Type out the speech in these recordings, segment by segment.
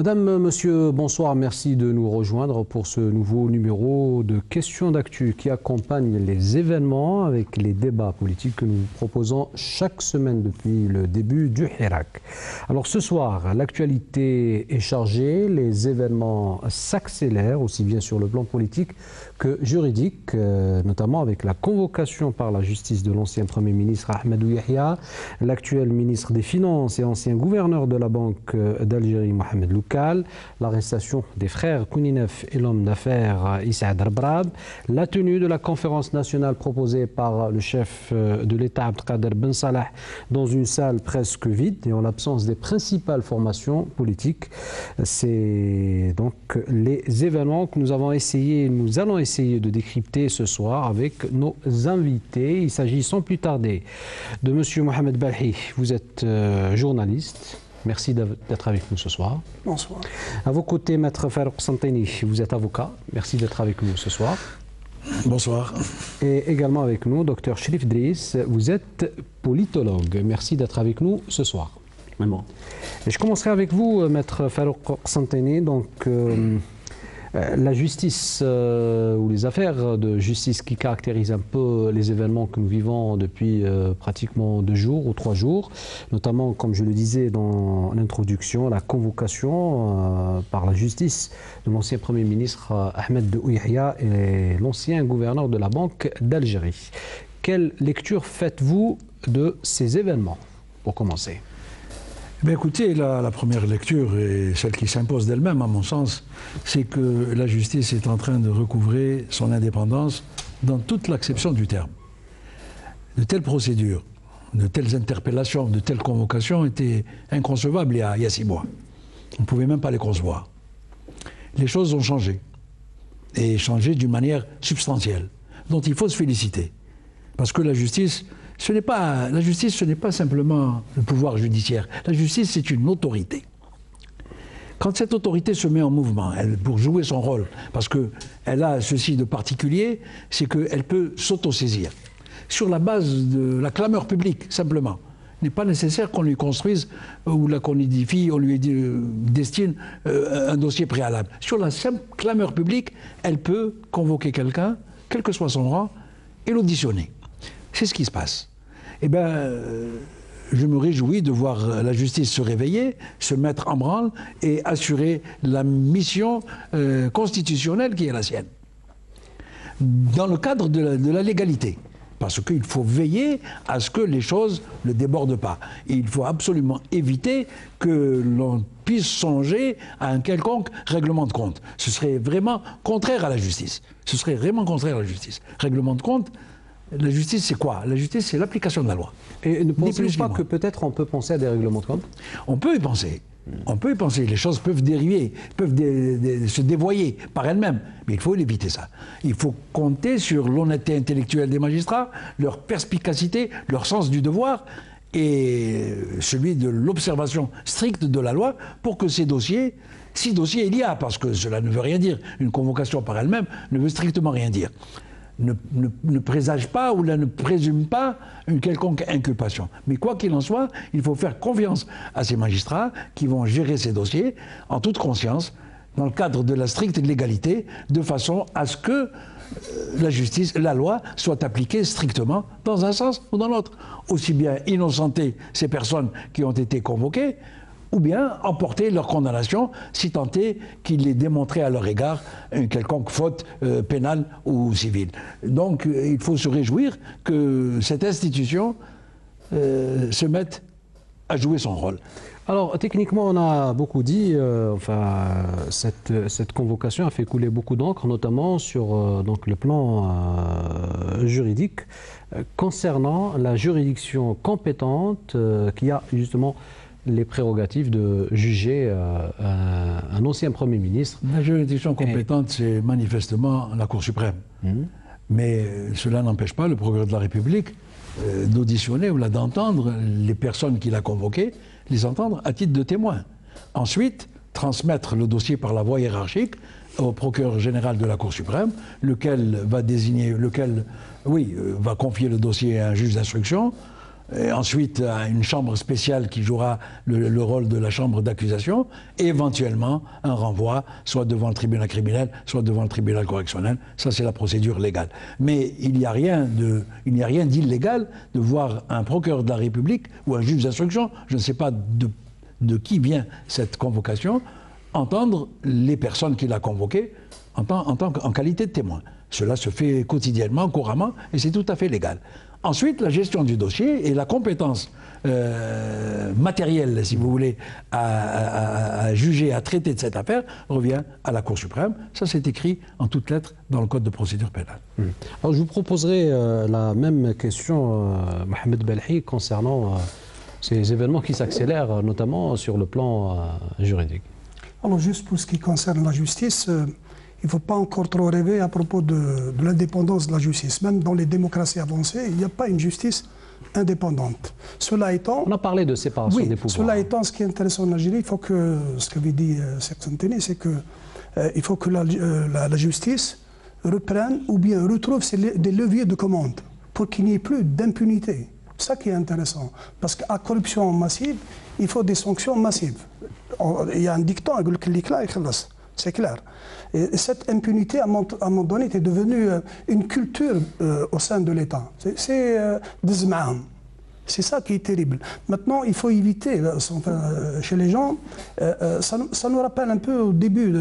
Madame, monsieur, bonsoir. Merci de nous rejoindre pour ce nouveau numéro de Questions d'actu qui accompagne les événements avec les débats politiques que nous proposons chaque semaine depuis le début du Hirak. Alors ce soir, l'actualité est chargée, les événements s'accélèrent aussi bien sur le plan politique que juridique, notamment avec la convocation par la justice de l'ancien Premier ministre Ahmadou Yahya, l'actuel ministre des Finances et ancien gouverneur de la Banque d'Algérie Mohamed Loukal, l'arrestation des frères Kouninef et l'homme d'affaires Issa Darbrab, la tenue de la conférence nationale proposée par le chef de l'État Abdelkader Ben Salah dans une salle presque vide et en l'absence des principales formations politiques. C'est donc les événements que nous allons essayer de décrypter ce soir avec nos invités. Il s'agit sans plus tarder de M. Mohamed Balhi. Vous êtes journaliste. Merci d'être avec nous ce soir. Bonsoir. À vos côtés, Maître Farouk Santani, vous êtes avocat. Merci d'être avec nous ce soir. Bonsoir. Et également avec nous, Dr Cherif Driss, vous êtes politologue. Merci d'être avec nous ce soir. Bon. Et je commencerai avec vous, Maître Farouk Santani. Donc, la justice ou les affaires de justice qui caractérisent un peu les événements que nous vivons depuis pratiquement 2 jours ou 3 jours, notamment, comme je le disais dans l'introduction, la convocation par la justice de l'ancien Premier ministre Ahmadou Yahya et l'ancien gouverneur de la Banque d'Algérie. Quelle lecture faites-vous de ces événements, pour commencer ? Ben écoutez, la première lecture, et celle qui s'impose d'elle-même à mon sens, c'est que la justice est en train de recouvrer son indépendance dans toute l'acception du terme. De telles procédures, de telles interpellations, de telles convocations étaient inconcevables il y a 6 mois. On ne pouvait même pas les concevoir. Les choses ont changé, et changé d'une manière substantielle, dont il faut se féliciter. Parce que la justice, ce n'est pas simplement le pouvoir judiciaire. La justice, c'est une autorité. Quand cette autorité se met en mouvement, pour jouer son rôle, parce qu'elle a ceci de particulier, c'est qu'elle peut s'autosaisir. Sur la base de la clameur publique, simplement. Il n'est pas nécessaire qu'on lui construise ou qu'on édifie, on lui destine un dossier préalable. Sur la simple clameur publique, elle peut convoquer quelqu'un, quel que soit son rang, et l'auditionner. C'est ce qui se passe. Eh bien, je me réjouis de voir la justice se réveiller, se mettre en branle et assurer la mission constitutionnelle qui est la sienne. Dans le cadre de la légalité. Parce qu'il faut veiller à ce que les choses ne débordent pas. Et il faut absolument éviter que l'on puisse songer à un quelconque règlement de compte. Ce serait vraiment contraire à la justice. Ce serait vraiment contraire à la justice. Règlement de compte, la justice, c'est quoi? La justice, c'est l'application de la loi. Et ne pensez-vous pas que peut-être on peut penser à des règlements de compte? On peut y penser. On peut y penser. Les choses peuvent dériver, peuvent se dévoyer par elles-mêmes. Mais il faut éviter ça. Il faut compter sur l'honnêteté intellectuelle des magistrats, leur perspicacité, leur sens du devoir et celui de l'observation stricte de la loi pour que ces dossiers, si dossier il y a, parce que cela ne veut rien dire, une convocation par elle-même ne veut strictement rien dire. Ne présage pas ou ne présume pas une quelconque inculpation. Mais quoi qu'il en soit, il faut faire confiance à ces magistrats qui vont gérer ces dossiers en toute conscience, dans le cadre de la stricte légalité, de façon à ce que la justice, la loi, soit appliquée strictement dans un sens ou dans l'autre. Aussi bien innocenter ces personnes qui ont été convoquées, ou bien emporter leur condamnation si tant est qu'il est démontré à leur égard une quelconque faute pénale ou civile. Donc il faut se réjouir que cette institution se mette à jouer son rôle. Alors techniquement on a beaucoup dit, cette convocation a fait couler beaucoup d'encre, notamment sur donc, le plan juridique, concernant la juridiction compétente qui a justement les prérogatives de juger un ancien Premier ministre. La juridiction compétente, c'est manifestement la Cour suprême. Mais cela n'empêche pas le procureur de la République d'auditionner ou d'entendre les personnes qu'il a convoquées, les entendre à titre de témoin. Ensuite, transmettre le dossier par la voie hiérarchique au procureur général de la Cour suprême, lequel va confier le dossier à un juge d'instruction, Et ensuite, une chambre spéciale qui jouera le rôle de la chambre d'accusation, et éventuellement un renvoi, soit devant le tribunal criminel, soit devant le tribunal correctionnel. Ça, c'est la procédure légale. Mais il n'y a rien d'illégal de voir un procureur de la République ou un juge d'instruction, je ne sais pas de qui vient cette convocation, entendre les personnes qu'il a convoquées en qualité de témoin. Cela se fait quotidiennement, couramment, et c'est tout à fait légal. Ensuite, la gestion du dossier et la compétence matérielle, si vous voulez, à juger, à traiter de cette affaire, revient à la Cour suprême. Ça, c'est écrit en toutes lettres dans le Code de procédure pénale. Alors, je vous proposerai la même question, Mohamed Belhi, concernant ces événements qui s'accélèrent, notamment sur le plan juridique. Alors, juste pour ce qui concerne la justice, il ne faut pas encore trop rêver à propos de l'indépendance de la justice. Même dans les démocraties avancées, il n'y a pas une justice indépendante. Cela étant... On a parlé de séparation des pouvoirs. Cela étant, ce qui est intéressant en Algérie, il faut que, ce qu'avait dit Serksanteni, c'est qu'il faut que la justice reprenne ou bien retrouve des leviers de commande pour qu'il n'y ait plus d'impunité. C'est ça qui est intéressant. Parce qu'à corruption massive, il faut des sanctions massives. Il y a un dicton, c'est clair. Et cette impunité, à un moment donné, était devenue une culture au sein de l'État. C'est des zma'am. C'est ça qui est terrible. Maintenant, il faut éviter, chez les gens, ça nous rappelle un peu au début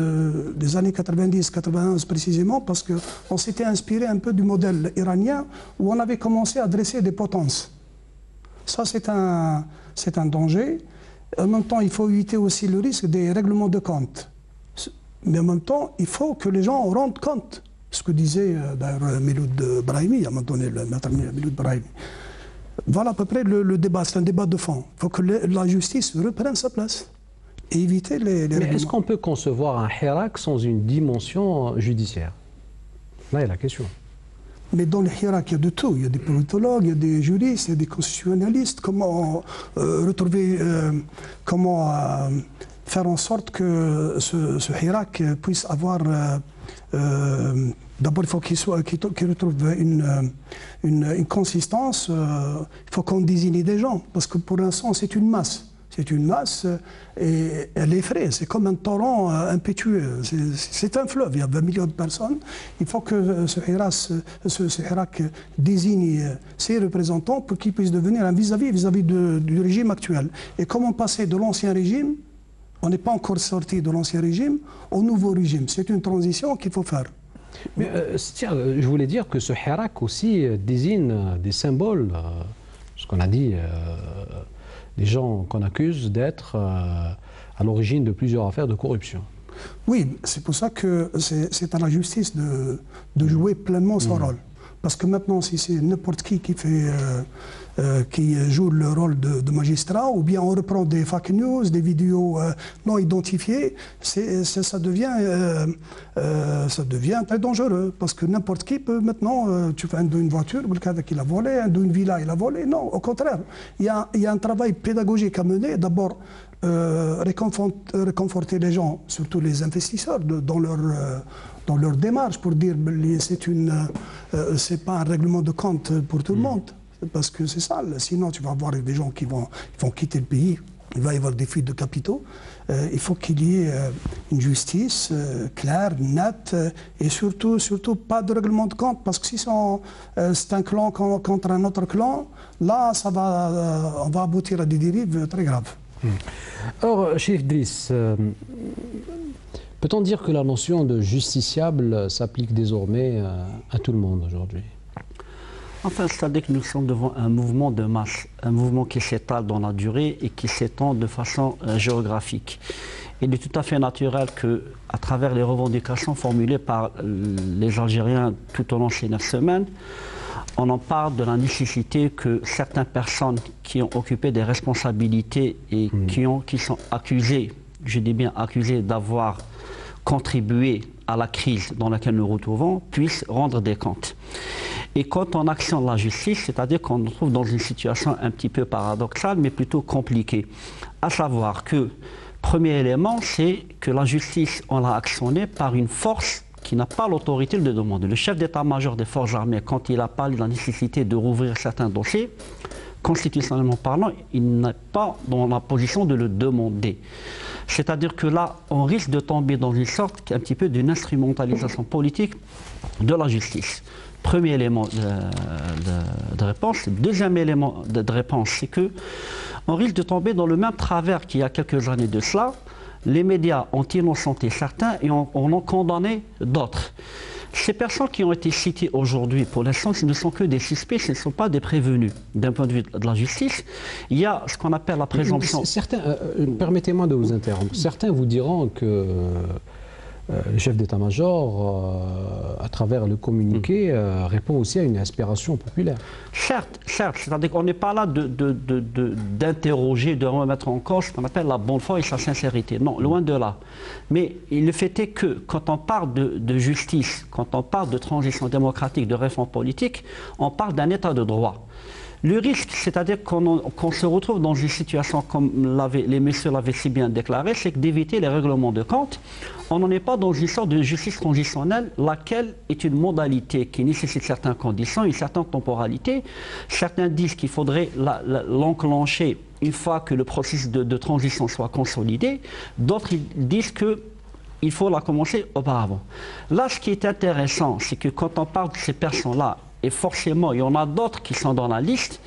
des années 90-91 précisément, parce qu'on s'était inspiré un peu du modèle iranien, où on avait commencé à dresser des potences. Ça, c'est un danger. En même temps, il faut éviter aussi le risque des règlements de compte. Mais en même temps, il faut que les gens rendent compte. Ce que disait d'ailleurs Miloud Brahimi, à un moment donné, le maître Miloud Brahimi. Voilà à peu près le débat, c'est un débat de fond. Il faut que la justice reprenne sa place et éviter les Mais règlements. est-ce qu'on peut concevoir un hirak sans une dimension judiciaire? Là est la question. Mais dans le hirak, il y a de tout. Il y a des politologues, il y a des juristes, il y a des constitutionnalistes. Comment retrouver, comment faire en sorte que ce hirak puisse avoir... D'abord, il faut qu'il retrouve une consistance. Il faut qu'on désigne des gens, parce que pour l'instant, c'est une masse. C'est une masse et elle effraie. C'est comme un torrent impétueux. C'est un fleuve, il y a 20 millions de personnes. Il faut que ce hirak désigne ses représentants pour qu'ils puissent devenir un vis-à-vis du régime actuel. Et comment passer de l'ancien régime, on n'est pas encore sorti de l'ancien régime, au nouveau régime. C'est une transition qu'il faut faire. Mais je voulais dire que ce hirak aussi désigne des symboles, ce qu'on a dit, des gens qu'on accuse d'être à l'origine de plusieurs affaires de corruption. Oui, c'est pour ça que c'est à la justice de jouer pleinement son rôle. Parce que maintenant, si c'est n'importe qui qui joue le rôle de magistrat, ou bien on reprend des fake news, des vidéos non identifiées, ça devient très dangereux. Parce que n'importe qui peut maintenant, tu fais un d'une voiture, quelqu'un qui l'a volé, un d'une villa, il a volé. Non, au contraire. Il y a un travail pédagogique à mener. D'abord, réconforter les gens, surtout les investisseurs, dans leur démarche pour dire c'est pas un règlement de compte pour tout le monde. Parce que c'est ça, sinon tu vas avoir des gens qui vont quitter le pays, il va y avoir des fuites de capitaux. Il faut qu'il y ait une justice claire, nette, et surtout pas de règlement de compte, parce que si c'est un clan contre un autre clan, là on va aboutir à des dérives très graves. Or, Chérif Driss, peut-on dire que la notion de justiciable s'applique désormais à tout le monde aujourd'hui? Enfin, c'est-à-dire que nous sommes devant un mouvement de masse, un mouvement qui s'étale dans la durée et qui s'étend de façon géographique. Il est tout à fait naturel qu'à travers les revendications formulées par les Algériens tout au long de ces 9 semaines, on en parle de la nécessité que certaines personnes qui ont occupé des responsabilités et qui sont accusées, je dis bien accusées d'avoir contribué à la crise dans laquelle nous nous retrouvons, puissent rendre des comptes. Et quand on actionne la justice, c'est-à-dire qu'on se trouve dans une situation un petit peu paradoxale, mais plutôt compliquée. À savoir que, premier élément, c'est que la justice, on l'a actionnée par une force qui n'a pas l'autorité de demander. Le chef d'état-major des forces armées, quand il a parlé de la nécessité de rouvrir certains dossiers, constitutionnellement parlant, il n'est pas dans la position de le demander. C'est-à-dire que là, on risque de tomber dans une sorte un petit peu d'une instrumentalisation politique de la justice. Premier élément de réponse. Deuxième élément de réponse, c'est que on risque de tomber dans le même travers qu'il y a quelques années de cela. Les médias ont innocenté certains et on en condamné d'autres. Ces personnes qui ont été citées aujourd'hui, pour l'instant, ce ne sont que des suspects, ce ne sont pas des prévenus. D'un point de vue de la justice, il y a ce qu'on appelle la présomption. Permettez-moi de vous interrompre. Certains vous diront que le chef d'état-major, à travers le communiqué, répond aussi à une aspiration populaire. Certes, c'est-à-dire qu'on n'est pas là d'interroger, de remettre en cause ce qu'on appelle la bonne foi et sa sincérité. Non, loin de là. Mais le fait est que quand on parle de justice, quand on parle de transition démocratique, de réforme politique, on parle d'un état de droit. Le risque, c'est-à-dire qu'on se retrouve dans une situation, comme les messieurs l'avaient si bien déclaré, c'est d'éviter les règlements de compte. On n'en est pas dans une sorte de justice transitionnelle, laquelle est une modalité qui nécessite certaines conditions, une certaine temporalité. Certains disent qu'il faudrait l'enclencher une fois que le processus de transition soit consolidé. D'autres disent qu'il faut la commencer auparavant. Là, ce qui est intéressant, c'est que quand on parle de ces personnes-là, et forcément, il y en a d'autres qui sont dans la liste.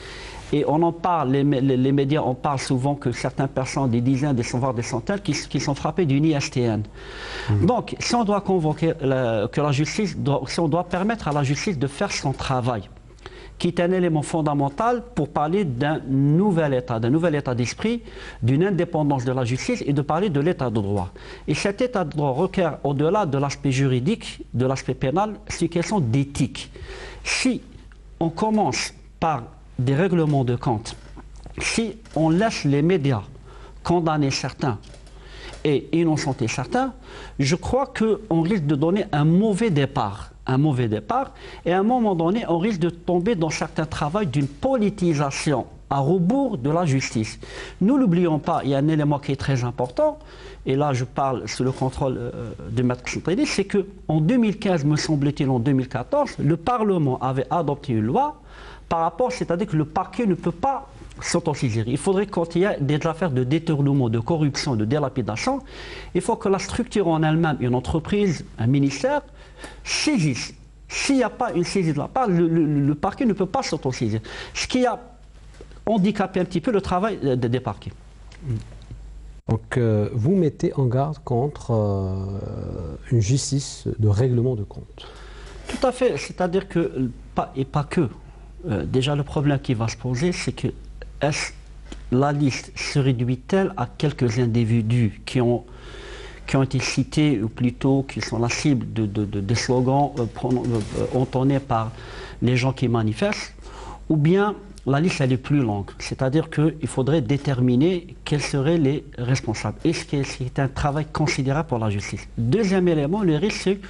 Et on en parle, les médias en parlent souvent que certaines personnes, des dizaines, voire des centaines, qui sont frappées d'une ISTN. Donc, si on doit convoquer que la justice, si on doit permettre à la justice de faire son travail, qui est un élément fondamental pour parler d'un nouvel état d'esprit, d'une indépendance de la justice et de parler de l'état de droit. Et cet état de droit requiert, au-delà de l'aspect juridique, de l'aspect pénal, c'est une question d'éthique. Si on commence par des règlements de compte, si on laisse les médias condamner certains et innocenter certains, je crois qu'on risque de donner un mauvais départ. Et à un moment donné, on risque de tomber dans certains travaux d'une politisation à rebours de la justice. Nous n'oublions pas, il y a un élément qui est très important, et là je parle sous le contrôle de Maître Chantrédy, c'est qu'en 2015, me semble-t-il, en 2014, le Parlement avait adopté une loi par rapport, c'est-à-dire que le parquet ne peut pas s'autosaisir. Il faudrait, quand il y a des affaires de détournement, de corruption, de délapidation, il faut que la structure en elle-même, une entreprise, un ministère, saisisse. S'il n'y a pas une saisie de la part, le parquet ne peut pas s'autosaisir. Ce qui a handicapé un petit peu le travail des parquets. Donc, vous mettez en garde contre une justice de règlement de compte. Tout à fait. C'est-à-dire que, et pas que, déjà le problème qui va se poser, c'est que la liste se réduit-elle à quelques individus qui ont été cités, ou plutôt qui sont la cible des slogans entonnés par les gens qui manifestent, ou bien la liste elle est plus longue, c'est-à-dire qu'il faudrait déterminer quels seraient les responsables. Et c'est un travail considérable pour la justice. Deuxième élément, le risque, c'est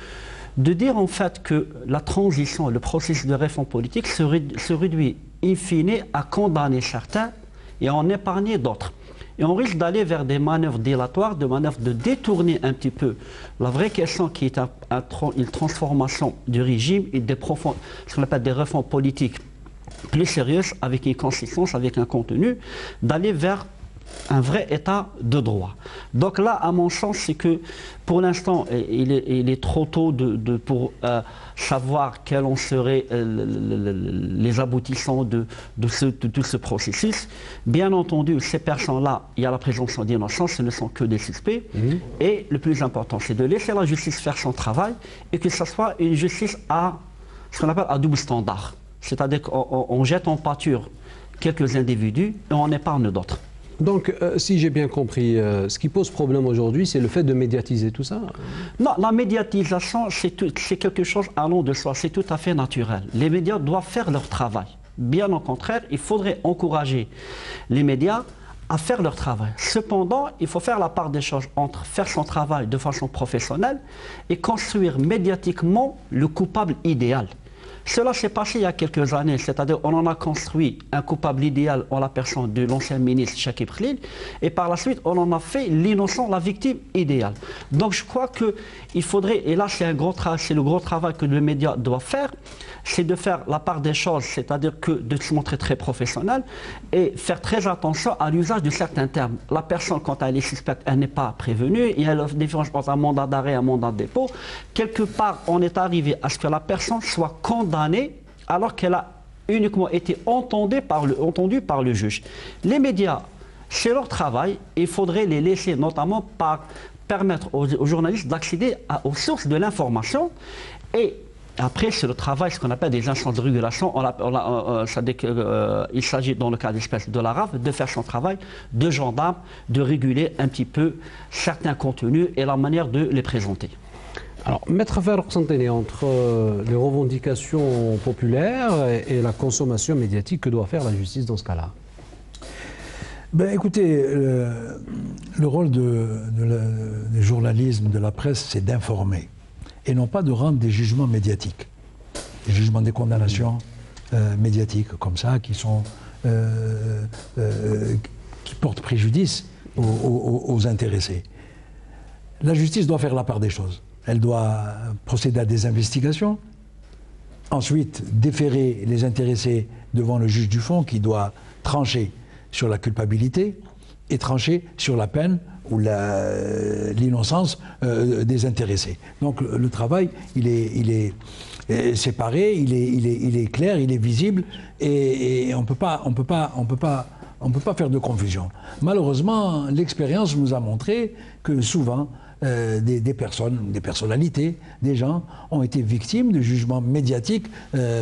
de dire en fait que la transition, le processus de réforme politique se réduit in fine à condamner certains et à en épargner d'autres. Et on risque d'aller vers des manœuvres dilatoires, des manœuvres de détourner un petit peu la vraie question qui est une transformation du régime et ce qu'on appelle des réformes politiques plus sérieuses, avec une consistance, avec un contenu, d'aller vers un vrai état de droit. Donc là, à mon sens, c'est que pour l'instant, il est trop tôt pour savoir quels en seraient les aboutissants de tout ce processus. Bien entendu, ces personnes-là, il y a la présomption d'innocence, ce ne sont que des suspects. Et le plus important, c'est de laisser la justice faire son travail et que ce soit une justice à ce qu'on appelle à double standard. C'est-à-dire qu'on jette en pâture quelques individus et on épargne d'autres. Donc, si j'ai bien compris, ce qui pose problème aujourd'hui, c'est le fait de médiatiser tout ça? Non, la médiatisation, c'est quelque chose allant de soi, c'est tout à fait naturel. Les médias doivent faire leur travail. Bien au contraire, il faudrait encourager les médias à faire leur travail. Cependant, il faut faire la part des choses entre faire son travail de façon professionnelle et construire médiatiquement le coupable idéal. Cela s'est passé il y a quelques années, c'est-à-dire on en a construit un coupable idéal en la personne de l'ancien ministre Chakib Khalil, et par la suite on en a fait l'innocent, la victime idéale. Donc je crois qu'il faudrait, et là c'est le gros travail que le média doit faire, c'est de faire la part des choses, c'est-à-dire que de se montrer très professionnel et faire très attention à l'usage de certains termes. La personne, quand elle est suspecte, elle n'est pas prévenue. Il y a la différence entre un mandat d'arrêt et un mandat de dépôt. Quelque part, on est arrivé à ce que la personne soit condamnée alors qu'elle a uniquement été entendue par le juge. Les médias, c'est leur travail. Il faudrait les laisser notamment permettre aux journalistes d'accéder aux sources de l'information. Et après, c'est le travail, ce qu'on appelle des instances de régulation. Il s'agit, dans le cas d'espèce de la RAF, de faire son travail de gendarme, de réguler un petit peu certains contenus et la manière de les présenter. Alors, Maître Farouk Santene, entre les revendications populaires et la consommation médiatique, que doit faire la justice dans ce cas-là? Ben, écoutez, le rôle du journalisme, de la presse, c'est d'informer et non pas de rendre des jugements médiatiques. Des jugements, des condamnations médiatiques comme ça, qui portent préjudice aux intéressés. La justice doit faire la part des choses. Elle doit procéder à des investigations, ensuite déférer les intéressés devant le juge du fond qui doit trancher sur la culpabilité et trancher sur la peine ou l'innocence des intéressés. Donc le travail, il est séparé, il est clair, il est visible et on peut pas faire de confusion. Malheureusement, l'expérience nous a montré que souvent des personnes, des personnalités, des gens ont été victimes de jugements médiatiques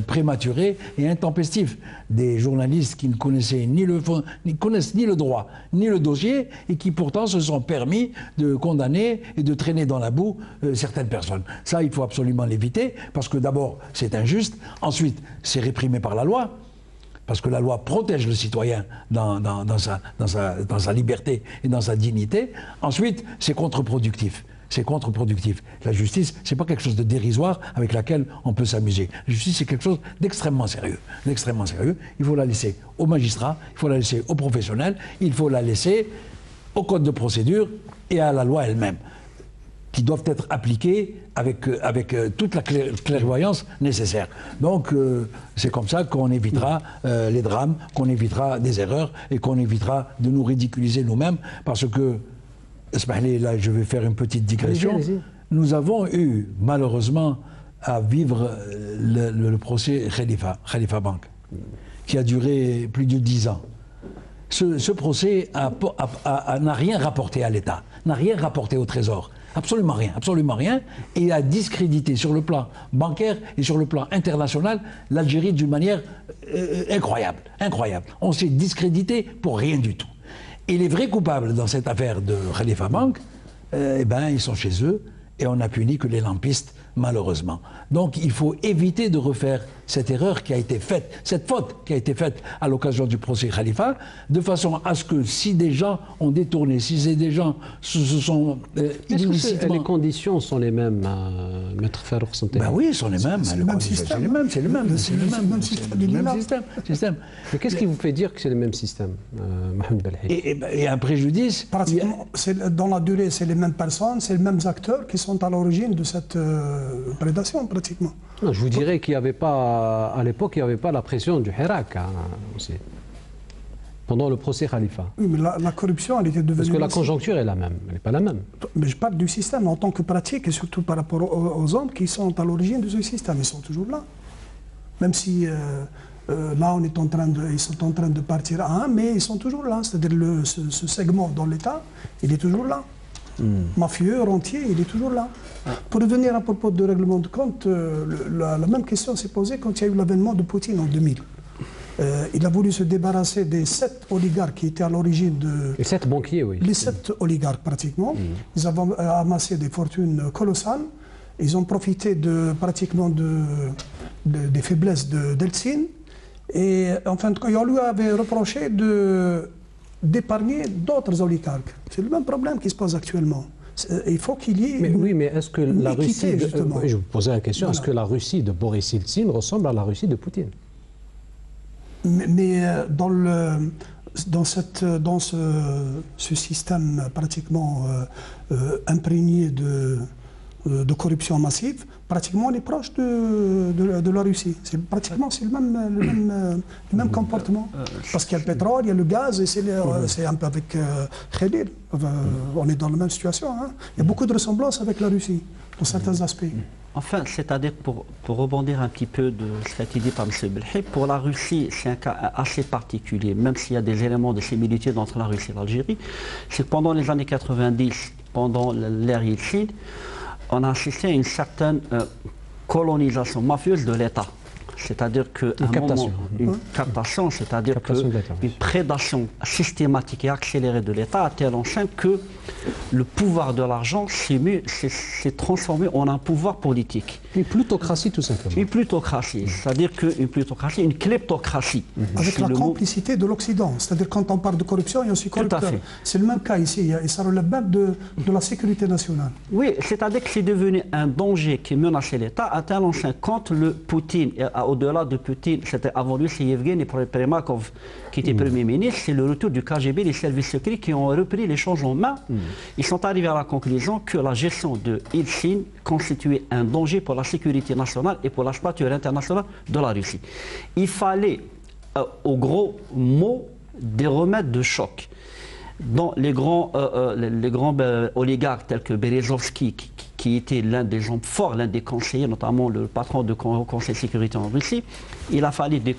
prématurés et intempestifs. Des journalistes qui ne connaissaient ni le droit, ni le dossier, et qui pourtant se sont permis de condamner et de traîner dans la boue certaines personnes. Ça, il faut absolument l'éviter, parce que d'abord, c'est injuste, ensuite, c'est réprimé par la loi, parce que la loi protège le citoyen dans sa liberté et dans sa dignité. Ensuite, c'est contre-productif. C'est contre-productif. La justice, c'est pas quelque chose de dérisoire avec laquelle on peut s'amuser. La justice, c'est quelque chose d'extrêmement sérieux. D'extrêmement sérieux. Il faut la laisser aux magistrats, il faut la laisser aux professionnels, il faut la laisser au code de procédure et à la loi elle-même, qui doivent être appliquées avec toute la clairvoyance nécessaire. Donc c'est comme ça qu'on évitera les drames, qu'on évitera des erreurs et qu'on évitera de nous ridiculiser nous-mêmes, parce que, là je vais faire une petite digression, nous avons eu malheureusement à vivre le procès Khalifa Bank, qui a duré plus de 10 ans. Ce procès n'a rien rapporté à l'État, n'a rien rapporté au Trésor. Absolument rien, et il a discrédité sur le plan bancaire et sur le plan international l'Algérie d'une manière incroyable. On s'est discrédité pour rien du tout. Et les vrais coupables dans cette affaire de Khalifa Bank, ils sont chez eux, et on n'a puni que les lampistes, malheureusement. Donc il faut éviter de refaire cette erreur qui a été faite, cette faute qui a été faite à l'occasion du procès Khalifa, de façon à ce que si des gens ont détourné, si des gens se sont Est-ce que les conditions sont les mêmes, Maître Farouk Santene? Ben oui, sont les mêmes. C'est le même système. C'est le même système. Mais qu'est-ce qui vous fait dire que c'est le même système, Mohamed Belhaï? Et un préjudice. Pratiquement, dans la durée, c'est les mêmes personnes, c'est les mêmes acteurs qui sont à l'origine de cette prédation, pratiquement. Non, je vous dirais qu'il n'y avait pas, à l'époque, il n'y avait pas la pression du Hirak aussi, pendant le procès Khalifa. Oui, mais la corruption, elle était devenue... Parce que la conjoncture est la même, elle n'est pas la même. Mais je parle du système en tant que pratique, et surtout par rapport aux hommes qui sont à l'origine de ce système. Ils sont toujours là. Même si là, ils sont en train de partir à un, mais ils sont toujours là. C'est-à-dire ce segment dans l'État, il est toujours là. Mafieux, rentier, il est toujours là. Pour revenir à propos de règlement de compte, la même question s'est posée quand il y a eu l'avènement de Poutine en 2000. Il a voulu se débarrasser des 7 oligarques qui étaient à l'origine de... Les 7 banquiers, oui. Les 7 oligarques, pratiquement. Ils avaient amassé des fortunes colossales. Ils ont profité pratiquement des faiblesses d'Eltsine. Et en fin de compte, on lui avait reproché d'épargner d'autres oligarques. C'est le même problème qui se pose actuellement. Il faut qu'il y ait mais est-ce que la Russie... je vous posais la question, voilà. Est-ce que la Russie de Boris Yeltsin ressemble à la Russie de Poutine? Mais dans ce système pratiquement imprégné de corruption massive, pratiquement on est proche de la Russie. Pratiquement c'est le même comportement. Parce qu'il y a le pétrole, il y a le gaz, et c'est un peu avec Khalil. On est dans la même situation. Hein. Il y a beaucoup de ressemblances avec la Russie, dans certains aspects. Enfin, c'est-à-dire pour rebondir un petit peu de ce qui a été dit par M. Belhi, pour la Russie, c'est un cas assez particulier, même s'il y a des éléments de similitude entre la Russie et l'Algérie, c'est que pendant les années 90, pendant l'ère Yeltsin, on a assisté à une certaine colonisation mafieuse de l'État. C'est-à-dire qu'une captation, c'est-à-dire une prédation systématique et accélérée de l'État à tel enseigne que le pouvoir de l'argent s'est transformé en un pouvoir politique. Une plutocratie tout simplement. Une plutocratie, c'est-à-dire qu'une plutocratie, une kleptocratie. Avec la complicité de l'Occident, c'est-à-dire quand on parle de corruption, il y a aussi corrupteur. C'est le même cas ici, et ça relève même de la sécurité nationale. Oui, c'est-à-dire que c'est devenu un danger qui menaçait l'État à tel enseigne quand le Poutine, au-delà de Poutine, c'était avant lui, c'est Yevgeny Primakov qui était Premier ministre, c'est le retour du KGB, les services secrets qui ont repris les choses en main. Ils sont arrivés à la conclusion que la gestion de Yeltsin constituait un danger pour la sécurité nationale et pour la stature internationale de la Russie. Il fallait, au gros mot, des remèdes de choc. Dans les grands oligarques tels que Berezovski, qui était l'un des hommes forts, l'un des conseillers, notamment le patron du Conseil de sécurité en Russie, il a fallu des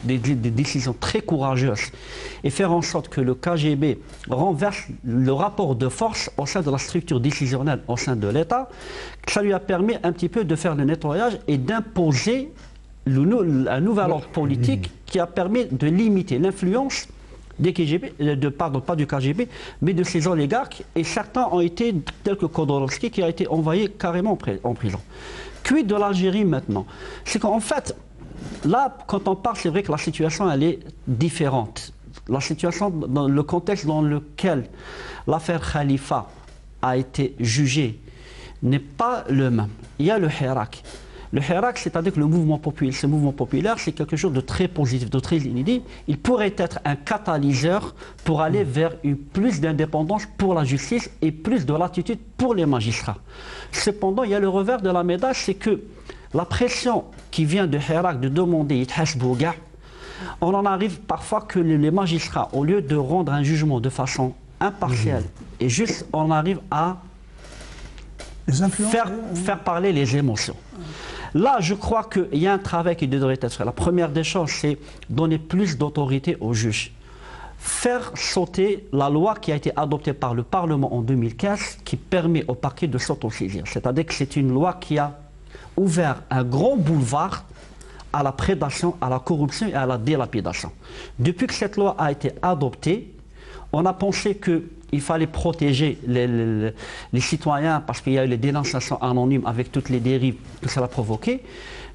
décisions très courageuses et faire en sorte que le KGB renverse le rapport de force au sein de la structure décisionnelle au sein de l'État. Ça lui a permis un petit peu de faire le nettoyage et d'imposer un nouvel ordre politique qui a permis de limiter l'influence des KGB, pardon, pas du KGB, mais de ces oligarques, et certains ont été, tels que Khodorkovsky, qui a été envoyé carrément en prison. Quid de l'Algérie maintenant? C'est qu'en fait, là, quand on parle, c'est vrai que la situation, elle est différente. La situation, dans le contexte dans lequel l'affaire Khalifa a été jugée, n'est pas le même. Il y a le Hirak. Le Hirak, c'est-à-dire que le mouvement populaire, ce mouvement populaire, c'est quelque chose de très positif, de très inédit. Il pourrait être un catalyseur pour aller vers plus d'indépendance pour la justice et plus de latitude pour les magistrats. Cependant, il y a le revers de la médaille, c'est que la pression qui vient de Hirak de demander Yithas Bouga, on en arrive parfois que les magistrats, au lieu de rendre un jugement de façon impartiale et juste, on arrive à faire parler les émotions. Là, je crois qu'il y a un travail qui devrait être fait. La première des choses, c'est donner plus d'autorité aux juges. Faire sauter la loi qui a été adoptée par le Parlement en 2015 qui permet au parquet de s'autosaisir. C'est-à-dire que c'est une loi qui a ouvert un grand boulevard à la prédation, à la corruption et à la dilapidation. Depuis que cette loi a été adoptée, on a pensé qu'il fallait protéger les citoyens parce qu'il y a eu les dénonciations anonymes avec toutes les dérives que cela a provoqué.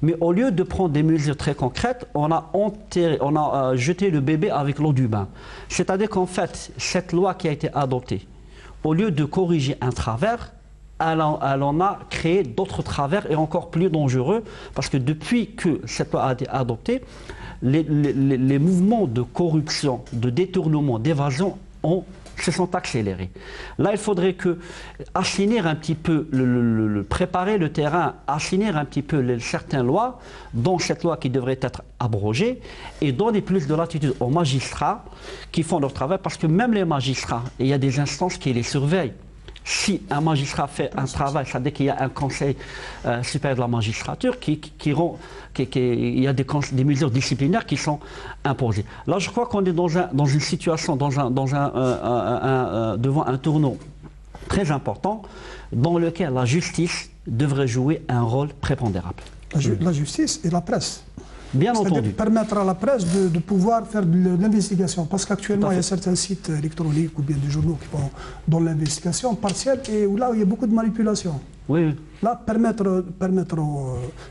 Mais au lieu de prendre des mesures très concrètes, on a jeté le bébé avec l'eau du bain. C'est-à-dire qu'en fait, cette loi qui a été adoptée, au lieu de corriger un travers, elle en a créé d'autres travers et encore plus dangereux parce que depuis que cette loi a été adoptée, les mouvements de corruption, de détournement, d'évasion se sont accélérés. Là, il faudrait assainir un petit peu, préparer le terrain, assainir un petit peu certaines lois, dont cette loi qui devrait être abrogée, et donner plus de latitude aux magistrats qui font leur travail, parce que même les magistrats, il y a des instances qui les surveillent. Si un magistrat fait un travail, c'est-à-dire qu'il y a un conseil supérieur de la magistrature il y a des mesures disciplinaires qui sont imposées. Là, je crois qu'on est dans une situation, devant un tournant très important dans lequel la justice devrait jouer un rôle prépondérable. La justice et la presse. Bien entendu. C'est-à-dire permettre à la presse de pouvoir faire de l'investigation. Parce qu'actuellement, il y a certains sites électroniques ou bien des journaux qui font dans l'investigation partielle et là où il y a beaucoup de manipulation. Oui. Là, permettre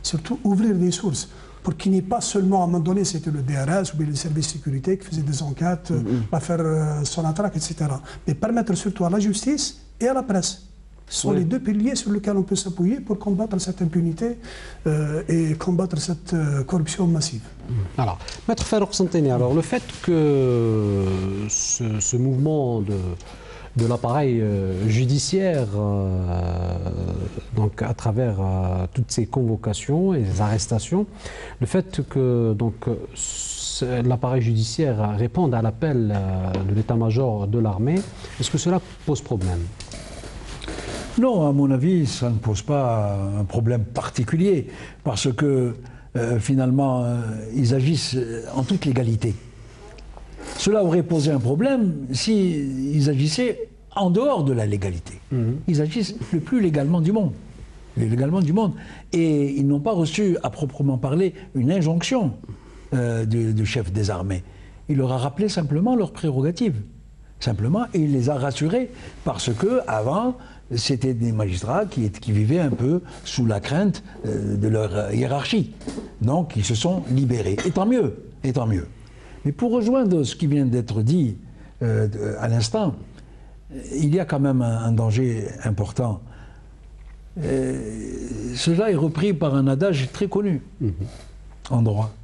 surtout ouvrir des sources pour qu'il n'y ait pas seulement, à un moment donné, c'était le DRS ou bien le service de sécurité qui faisait des enquêtes, l'affaire Sonatrach, etc. Mais permettre surtout à la justice et à la presse. Ce sont les deux piliers sur lesquels on peut s'appuyer pour combattre cette impunité et combattre cette corruption massive. Alors, Maître Farouk Santani, alors le fait que ce mouvement de l'appareil judiciaire donc, donc, à travers toutes ces convocations et les arrestations, le fait que l'appareil judiciaire réponde à l'appel de l'état-major de l'armée, est-ce que cela pose problème? Non, à mon avis, ça ne pose pas un problème particulier, parce que finalement, ils agissent en toute légalité. Cela aurait posé un problème s'ils agissaient en dehors de la légalité. Ils agissent le plus légalement du monde. Et ils n'ont pas reçu, à proprement parler, une injonction du chef des armées. Il leur a rappelé simplement leurs prérogatives. Simplement, et il les a rassurés, parce que avant, c'était des magistrats qui vivaient un peu sous la crainte de leur hiérarchie. Donc, ils se sont libérés. Et tant mieux, et tant mieux. Mais pour rejoindre ce qui vient d'être dit à l'instant, il y a quand même un danger important. Cela est repris par un adage très connu en droit.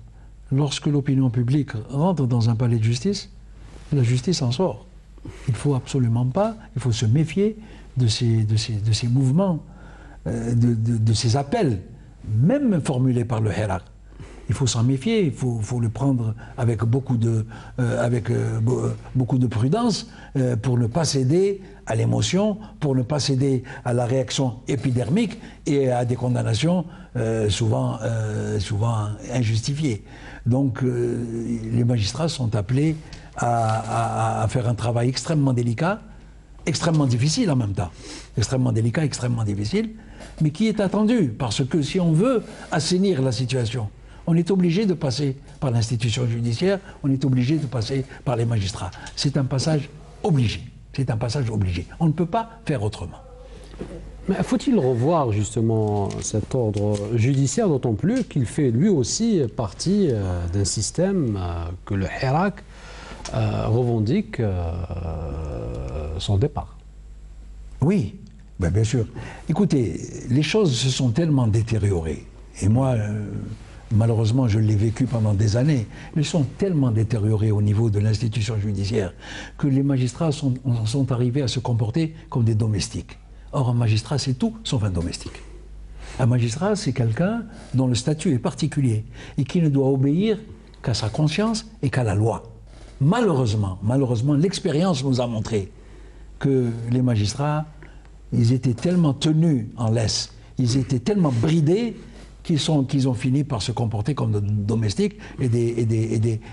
Lorsque l'opinion publique rentre dans un palais de justice, la justice en sort. Il ne faut absolument pas, il faut se méfier de ces mouvements, de ces appels, même formulés par le Hirak. Il faut s'en méfier, il faut le prendre avec beaucoup de prudence pour ne pas céder à l'émotion, pour ne pas céder à la réaction épidermique et à des condamnations souvent injustifiées. Donc les magistrats sont appelés à faire un travail extrêmement délicat, extrêmement difficile en même temps. Extrêmement délicat, extrêmement difficile, mais qui est attendu, parce que si on veut assainir la situation, on est obligé de passer par l'institution judiciaire, on est obligé de passer par les magistrats. C'est un passage obligé. C'est un passage obligé. On ne peut pas faire autrement. Mais faut-il revoir justement cet ordre judiciaire, d'autant plus qu'il fait lui aussi partie d'un système que le Hirak revendique son départ? Oui, ben bien sûr. Écoutez, les choses se sont tellement détériorées. Et moi, malheureusement, je l'ai vécu pendant des années. Elles sont tellement détériorées au niveau de l'institution judiciaire que les magistrats sont arrivés à se comporter comme des domestiques. Or, un magistrat, c'est tout sauf un domestique. Un magistrat, c'est quelqu'un dont le statut est particulier et qui ne doit obéir qu'à sa conscience et qu'à la loi. Malheureusement, l'expérience nous a montré que les magistrats, ils étaient tellement tenus en laisse, ils étaient tellement bridés qu'ils ont fini par se comporter comme des domestiques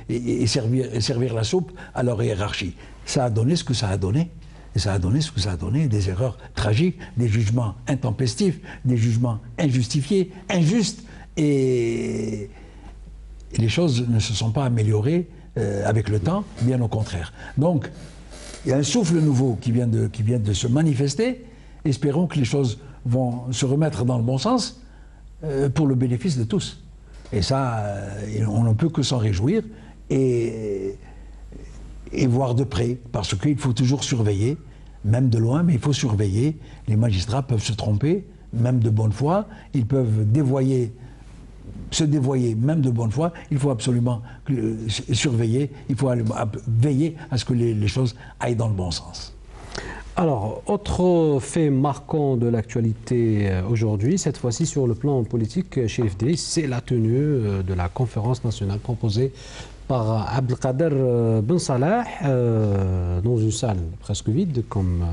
et servir la soupe à leur hiérarchie. Ça a donné ce que ça a donné. Et ça a donné ce que ça a donné, des erreurs tragiques, des jugements intempestifs, des jugements injustifiés, injustes. Et les choses ne se sont pas améliorées avec le temps, bien au contraire. Donc, il y a un souffle nouveau qui vient de se manifester. Espérons que les choses vont se remettre dans le bon sens pour le bénéfice de tous. Et ça, on ne peut que s'en réjouir et voir de près, parce qu'il faut toujours surveiller, même de loin, mais il faut surveiller. Les magistrats peuvent se tromper, même de bonne foi, ils peuvent se dévoyer, même de bonne foi. Il faut absolument surveiller, il faut veiller à ce que les choses aillent dans le bon sens. Alors, autre fait marquant de l'actualité aujourd'hui, cette fois-ci sur le plan politique chez l'FDI, c'est la tenue de la conférence nationale proposée par Abdelkader Ben Salah dans une salle presque vide, comme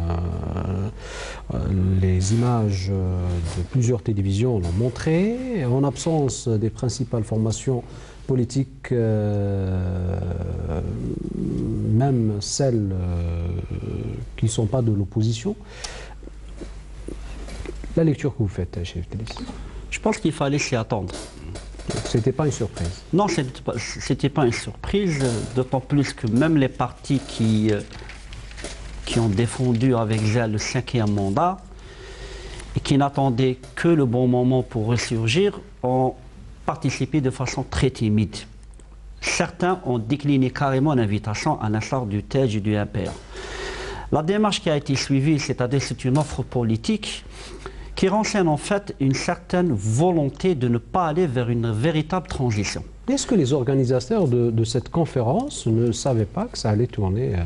les images de plusieurs télévisions l'ont montré, en absence des principales formations politiques, même celles qui ne sont pas de l'opposition. La lecture que vous faites, chef Télis? Je pense qu'il fallait s'y attendre. C'était pas une surprise? Non, c'était pas une surprise, d'autant plus que même les partis qui ont défendu avec zèle le 5e mandat et qui n'attendaient que le bon moment pour ressurgir ont participé de façon très timide. Certains ont décliné carrément l'invitation à l'instar du TEJ et du MPR. La démarche qui a été suivie, c'est-à-dire c'est une offre politique qui renseigne en fait une certaine volonté de ne pas aller vers une véritable transition. Est-ce que les organisateurs de cette conférence ne savaient pas que ça allait tourner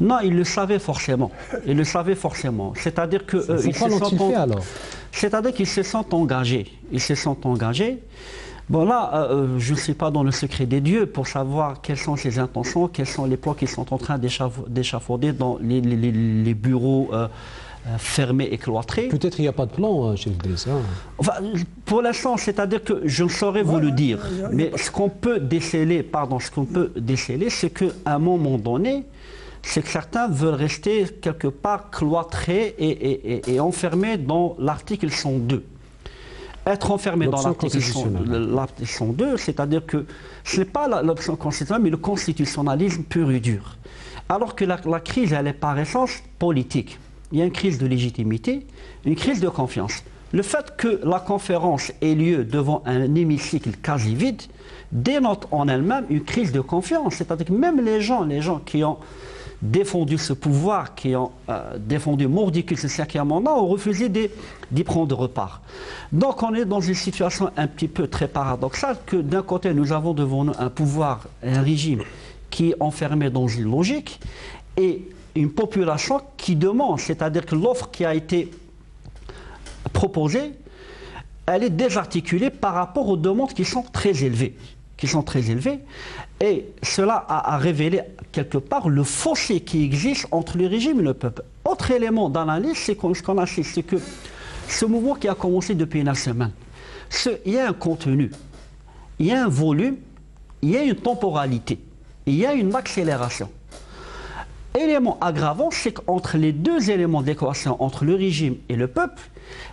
Non, ils le savaient forcément. Ils le savaient forcément. C'est-à-dire que pourquoi l'ont-ils fait alors? C'est-à-dire qu'ils se sentent engagés. Ils se sentent engagés. Bon là, je ne suis pas dans le secret des dieux pour savoir quelles sont ses intentions, quels sont les plans qu'ils sont en train d'échafauder dans les bureaux fermés et cloîtrés. Peut-être il n'y a pas de plan chez le DSA. Enfin, pour l'instant, c'est-à-dire que je ne saurais vous le dire. Mais ce qu'on peut déceler, c'est qu'à un moment donné, c'est que certains veulent rester quelque part cloîtrés et enfermés dans l'article 102. Être enfermé dans l'article 102, c'est-à-dire que ce n'est pas l'option constitutionnelle, mais le constitutionnalisme pur et dur. Alors que la crise, elle est par essence politique. Il y a une crise de légitimité, une crise de confiance. Le fait que la conférence ait lieu devant un hémicycle quasi vide dénote en elle-même une crise de confiance. C'est-à-dire que même les gens qui ont défendu ce pouvoir, qui ont défendu mordicus ce cinquième mandat, ont refusé d'y prendre part. Donc on est dans une situation un petit peu très paradoxale que d'un côté nous avons devant nous un pouvoir, un régime qui est enfermé dans une logique et une population qui demande, c'est-à-dire que l'offre qui a été proposée, elle est désarticulée par rapport aux demandes qui sont très élevées. Et cela a révélé quelque part le fossé qui existe entre le régime et le peuple. Autre élément d'analyse, c'est ce qu'on assiste, c'est que ce mouvement qui a commencé depuis 9 semaines, il y a un contenu, il y a un volume, il y a une temporalité, il y a une accélération. Élément aggravant, c'est qu'entre les deux éléments d'équation, entre le régime et le peuple,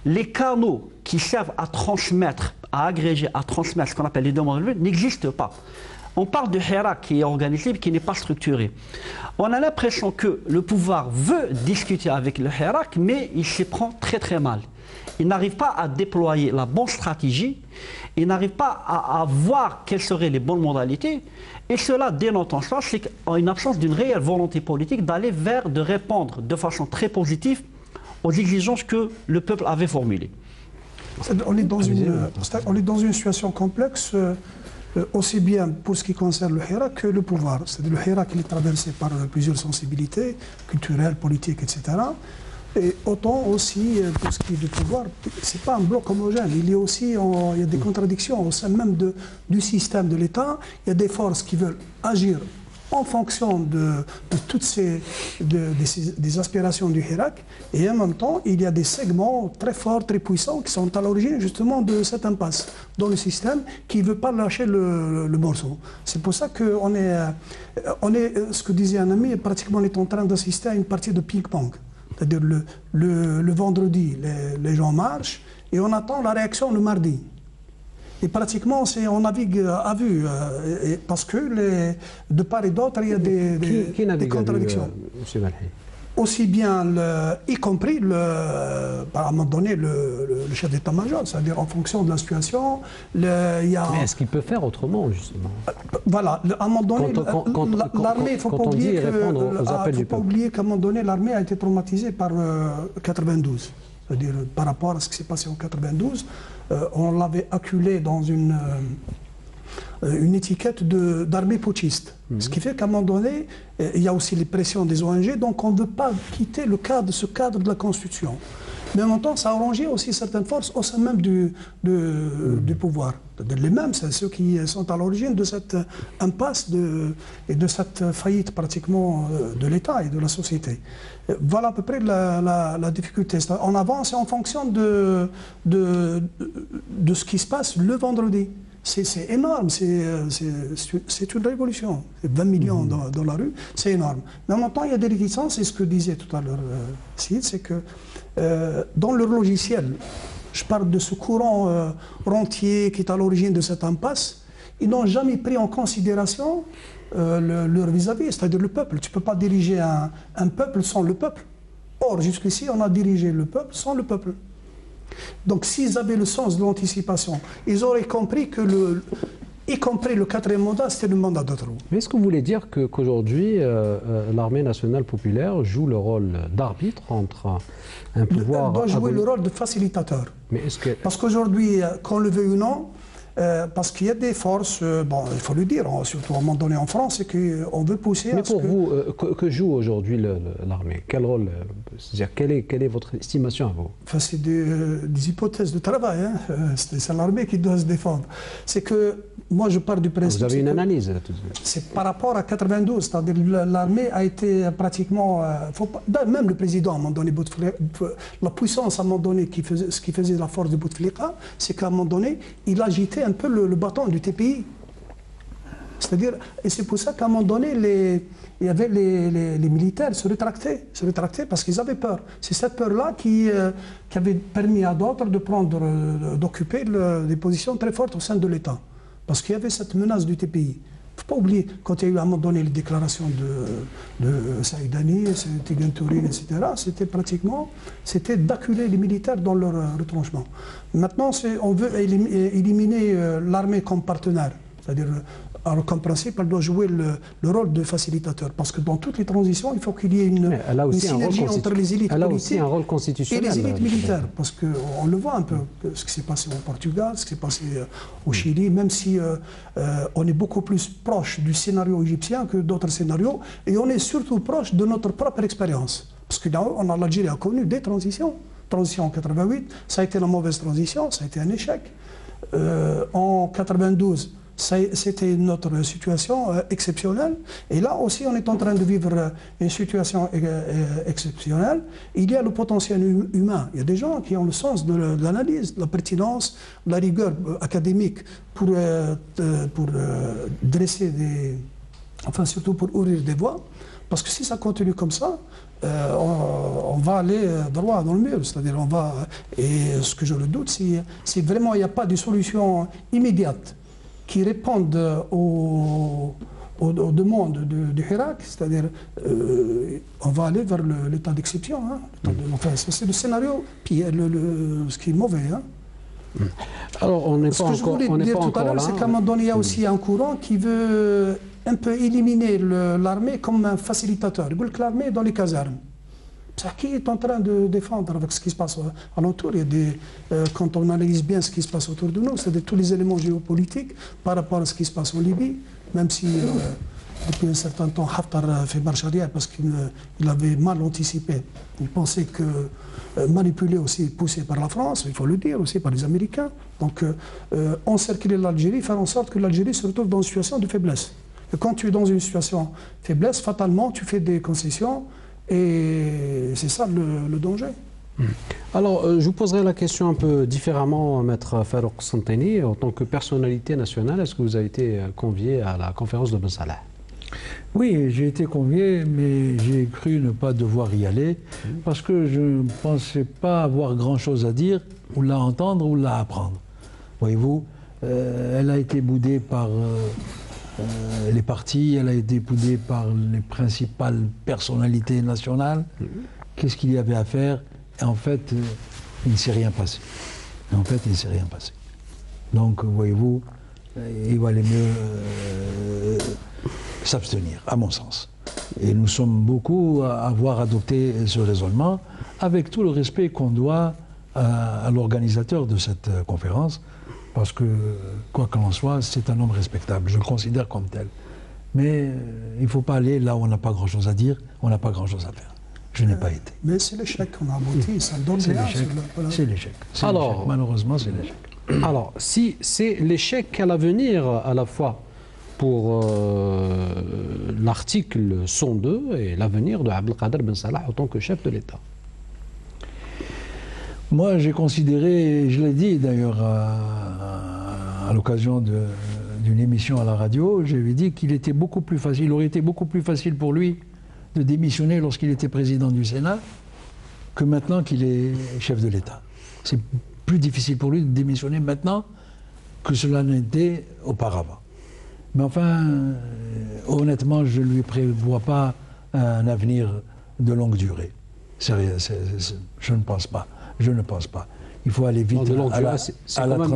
les canaux qui servent à transmettre, à agréger, à transmettre ce qu'on appelle les demandes n'existent pas. On parle de hirak qui est organisé mais qui n'est pas structuré. On a l'impression que le pouvoir veut discuter avec le hirak, mais il s'y prend très très mal. Il n'arrive pas à déployer la bonne stratégie, il n'arrive pas à voir quelles seraient les bonnes modalités, et cela dénote en soi, c'est une absence d'une réelle volonté politique d'aller vers, de répondre de façon très positive aux exigences que le peuple avait formulées. On est dans une situation complexe, aussi bien pour ce qui concerne le hirak que le pouvoir. C'est-à-dire le hirak il est traversé par plusieurs sensibilités culturelles, politiques, etc. Et autant aussi, pour ce qui est du pouvoir, ce n'est pas un bloc homogène. Il y a des contradictions au sein même du système de l'État. Il y a des forces qui veulent agir en fonction de toutes des aspirations du hirak. Et en même temps, il y a des segments très forts, très puissants, qui sont à l'origine justement de cette impasse dans le système, qui ne veut pas lâcher le morceau. C'est pour ça qu'on est, ce que disait un ami, pratiquement on est en train d'assister à une partie de ping-pong. C'est-à-dire le vendredi, les gens marchent et on attend la réaction le mardi. Et pratiquement, on navigue à vue, parce que de part et d'autre, il y a des contradictions. M. Malhi. Aussi bien, y compris, à un moment donné, le chef d'état-major, c'est-à-dire en fonction de la situation, il y a... Mais est-ce qu'il peut faire autrement, justement? Voilà, à un moment donné, l'armée, il ne faut pas oublier qu'à un moment donné, l'armée a été traumatisée par 92. C'est-à-dire, par rapport à ce qui s'est passé en 92, on l'avait acculé dans une étiquette d'armée putschiste. Ce qui fait qu'à un moment donné, il y a aussi les pressions des ONG, donc on ne veut pas quitter ce cadre de la Constitution. Mais en même temps, ça a arrangé aussi certaines forces au sein même du pouvoir. Les mêmes, c'est ceux qui sont à l'origine de cette impasse et de cette faillite pratiquement de l'État et de la société. Voilà à peu près la difficulté. On avance en fonction de ce qui se passe le vendredi. C'est énorme, c'est une révolution. 20 millions dans la rue, c'est énorme. Mais en même temps, il y a des réticences, et ce que disait tout à l'heure Sid, c'est que dans leur logiciel, je parle de ce courant rentier qui est à l'origine de cette impasse, ils n'ont jamais pris en considération leur vis-à-vis, c'est-à-dire le peuple. Tu ne peux pas diriger un peuple sans le peuple. Or, jusqu'ici, on a dirigé le peuple sans le peuple. Donc s'ils avaient le sens de l'anticipation, ils auraient compris que y compris le 4e mandat, c'était le mandat de trop. Mais est-ce que vous voulez dire qu'aujourd'hui, l'armée nationale populaire joue le rôle d'arbitre entre un pouvoir... Elle doit jouer le rôle de facilitateur. Mais est-ce que... Parce qu'aujourd'hui, qu'on le veuille ou non, parce qu'il y a des forces, bon, il faut le dire, surtout à un moment donné en France, c'est qu'on veut pousser. Mais pour vous, que joue aujourd'hui l'armée? Quel rôle, c'est-à-dire quelle est votre estimation à vous? Enfin, c'est des hypothèses de travail. Hein. C'est l'armée qui doit se défendre. C'est que moi, je pars du principe. Vous avez une analyse là, tout de suite. C'est par rapport à 92, c'est-à-dire l'armée a été pratiquement. Même le président, à un moment donné, la puissance à un moment donné, ce qui faisait la force de Bouteflika, c'est qu'à un moment donné, il agitait un peu le bâton du TPI. C'est-à-dire, et c'est pour ça qu'à un moment donné, il y avait les militaires se rétractaient parce qu'ils avaient peur. C'est cette peur-là qui avait permis à d'autres d'occuper des positions très fortes au sein de l'État. Parce qu'il y avait cette menace du TPI. Il ne faut pas oublier, quand il y a eu à un moment donné les déclarations de Saïdani, Tigran Tourine, etc., c'était d'acculer les militaires dans leur retranchement. Maintenant, on veut éliminer l'armée comme partenaire. C'est-à-dire, alors qu'en principe, elle doit jouer le rôle de facilitateur. Parce que dans toutes les transitions, il faut qu'il y ait une synergie entre les élites politiques et les élites militaires. Parce qu'on le voit un peu, ce qui s'est passé au Portugal, ce qui s'est passé au Chili, même si on est beaucoup plus proche du scénario égyptien que d'autres scénarios, et on est surtout proche de notre propre expérience. Parce que l'Algérie a connu des transitions. Transition en 88, ça a été la mauvaise transition, ça a été un échec. En 92, c'était notre situation exceptionnelle. Et là aussi, on est en train de vivre une situation exceptionnelle. Il y a le potentiel humain. Il y a des gens qui ont le sens de l'analyse, de la pertinence, de la rigueur académique pour dresser enfin surtout pour ouvrir des voies. Parce que si ça continue comme ça, on va aller droit dans le mur. C'est-à-dire, et ce que je le doute, si vraiment il n'y a pas de solution immédiate qui répondent aux demandes du Hirak, c'est-à-dire on va aller vers l'état d'exception. Hein. Enfin, c'est le scénario, puis ce qui est mauvais. Hein. Alors, on n'est pas encore là. Ce que je voulais dire tout à l'heure, c'est qu'à un moment donné, il y a aussi un courant qui veut un peu éliminer l'armée comme un facilitateur. Il veut que l'armée est dans les casernes. Qui est en train de défendre avec ce qui se passe alentour. Quand on analyse bien ce qui se passe autour de nous, c'est tous les éléments géopolitiques par rapport à ce qui se passe en Libye, même si depuis un certain temps Haftar fait marche arrière parce qu'il avait mal anticipé. Il pensait que manipulé aussi, poussé par la France, il faut le dire aussi, par les Américains. Donc encercler l'Algérie, faire en sorte que l'Algérie se retrouve dans une situation de faiblesse. Et quand tu es dans une situation de faiblesse, fatalement tu fais des concessions. Et c'est ça le danger. Alors, je vous poserai la question un peu différemment, Maître Farouk Santani. En tant que personnalité nationale, est-ce que vous avez été convié à la conférence de Ben Salah? Oui, j'ai été convié, mais j'ai cru ne pas devoir y aller, parce que je ne pensais pas avoir grand-chose à dire, ou là entendre, ou là apprendre. Voyez-vous, elle a été boudée par... les partis, elle a été boudée par les principales personnalités nationales. Qu'est-ce qu'il y avait à faire? Et en fait, il ne s'est rien passé. Donc, voyez-vous, il valait mieux s'abstenir, à mon sens. Et nous sommes beaucoup à avoir adopté ce raisonnement, avec tout le respect qu'on doit à l'organisateur de cette conférence, parce que, quoi qu'il en soit, c'est un homme respectable. Je le considère comme tel. Mais il ne faut pas aller là où on n'a pas grand-chose à dire, on n'a pas grand-chose à faire. Je n'ai pas été. Mais c'est l'échec qu'on a abouti, ça donne c'est l'échec. C'est l'échec. Alors, malheureusement, c'est l'échec. Alors, si c'est l'échec à l'avenir, à la fois pour l'article 102 et l'avenir de Abdelkader Ben Salah en tant que chef de l'État. Moi, j'ai considéré, je l'ai dit d'ailleurs à l'occasion d'une émission à la radio, j'avais dit qu'il était beaucoup plus facile, il aurait été beaucoup plus facile pour lui de démissionner lorsqu'il était président du Sénat que maintenant qu'il est chef de l'État. C'est plus difficile pour lui de démissionner maintenant que cela n'était auparavant. Mais enfin, honnêtement, je ne lui prévois pas un avenir de longue durée. Je ne pense pas. Je ne pense pas. Il faut aller vite.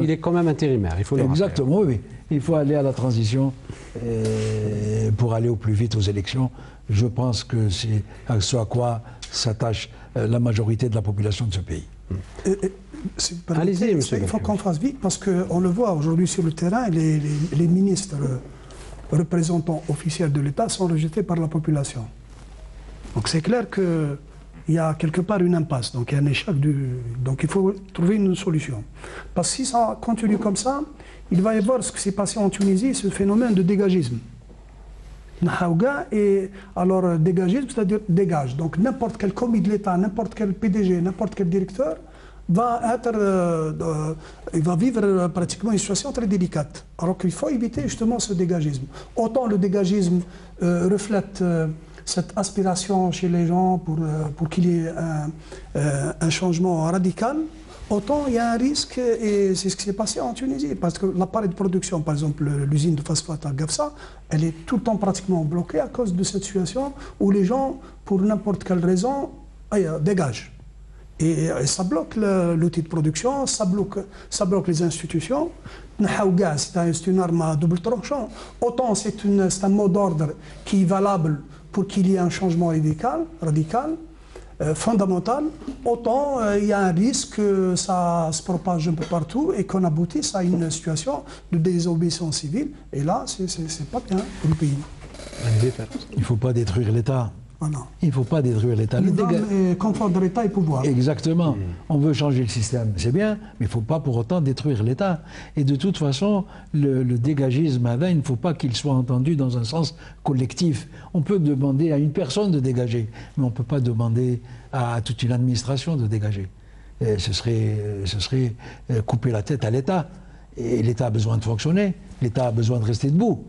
Il est quand même intérimaire, il faut le rappeler. Exactement, oui. Il faut aller à la transition pour aller au plus vite aux élections. Je pense que c'est ce à quoi s'attache la majorité de la population de ce pays. Allez-y, monsieur. Il faut qu'on fasse vite parce qu'on le voit aujourd'hui sur le terrain, les ministres représentants officiels de l'État sont rejetés par la population. Donc c'est clair qu'il y a quelque part une impasse, donc il y a un échec. Donc il faut trouver une solution. Parce que si ça continue comme ça, il va y avoir ce qui s'est passé en Tunisie, ce phénomène de dégagisme. Et alors dégagisme, c'est-à-dire dégage. Donc n'importe quel commis de l'État, n'importe quel PDG, n'importe quel directeur il va vivre pratiquement une situation très délicate. Alors qu'il faut éviter justement ce dégagisme. Autant le dégagisme reflète cette aspiration chez les gens pour qu'il y ait un changement radical, autant il y a un risque, et c'est ce qui s'est passé en Tunisie, parce que l'appareil de production, par exemple l'usine de phosphate à Gafsa, elle est tout le temps pratiquement bloquée à cause de cette situation où les gens, pour n'importe quelle raison, dégagent. Et ça bloque l'outil de production, ça bloque les institutions. C'est une arme à double tranchant. Autant c'est un mot d'ordre qui est valable pour qu'il y ait un changement radical, fondamental, autant il y a un risque que ça se propage un peu partout et qu'on aboutisse à une situation de désobéissance civile. Et là, c'est pas bien pour le pays. Il ne faut pas détruire l'État. Voilà. Il ne faut pas détruire l'État. Confondre État et pouvoir. Exactement. On veut changer le système, c'est bien, mais il ne faut pas pour autant détruire l'État. Et de toute façon, le dégagisme, il ne faut pas qu'il soit entendu dans un sens collectif. On peut demander à une personne de dégager, mais on ne peut pas demander à toute une administration de dégager. Et ce serait couper la tête à l'État. Et l'État a besoin de fonctionner, l'État a besoin de rester debout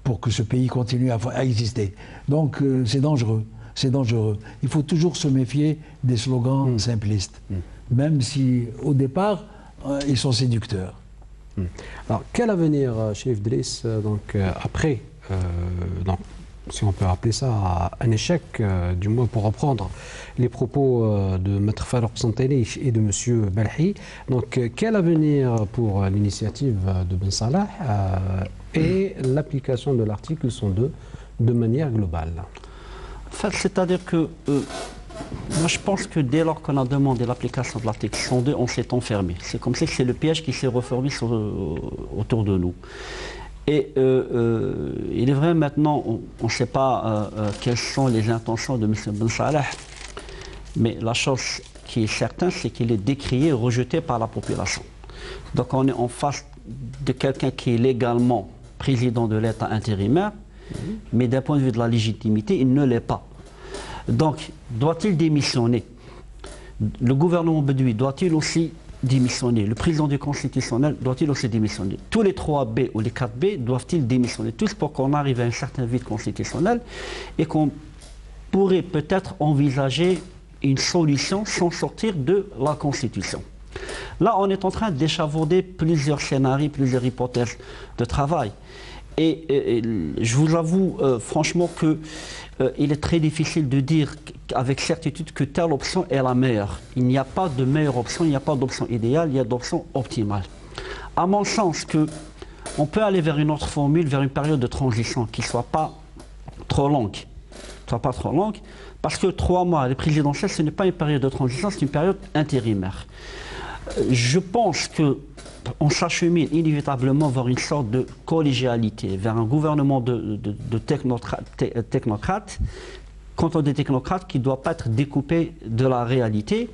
pour que ce pays continue à exister. Donc c'est dangereux. C'est dangereux. Il faut toujours se méfier des slogans simplistes, même si au départ ils sont séducteurs. Alors quel avenir, Chérif Driss, donc après, donc, si on peut appeler ça un échec, du moins pour reprendre les propos de Maître Farouk Santani et de M. Belhi, donc quel avenir pour l'initiative de Ben Salah et l'application de l'article 102 de manière globale? En fait, c'est-à-dire que moi je pense que dès lors qu'on a demandé l'application de l'article 102, on s'est enfermé. C'est comme si c'est le piège qui s'est refermé autour de nous. Et il est vrai maintenant, on ne sait pas quelles sont les intentions de M. Ben Salah, mais la chose qui est certaine, c'est qu'il est décrié, rejeté par la population. Donc on est en face de quelqu'un qui est légalement président de l'État intérimaire, mais d'un point de vue de la légitimité, il ne l'est pas. Donc, doit-il démissionner? Le gouvernement Bedoui doit-il aussi démissionner? Le président du constitutionnel doit-il aussi démissionner? Tous les 3B ou les 4B doivent-ils démissionner? Tous pour qu'on arrive à un certain vide constitutionnel et qu'on pourrait peut-être envisager une solution sans sortir de la Constitution. Là, on est en train d'échafauder plusieurs scénarios, plusieurs hypothèses de travail. Et je vous avoue franchement qu'il est très difficile de dire avec certitude que telle option est la meilleure. Il n'y a pas de meilleure option, il n'y a pas d'option idéale, il y a d'option optimale. À mon sens, on peut aller vers une autre formule, vers une période de transition qui ne soit pas trop longue. Parce que 3 mois, les présidentielles, ce n'est pas une période de transition, c'est une période intérimaire. Je pense qu'on s'achemine inévitablement vers une sorte de collégialité, vers un gouvernement de technocrates, quand on dit technocrates, qui ne doit pas être découpé de la réalité,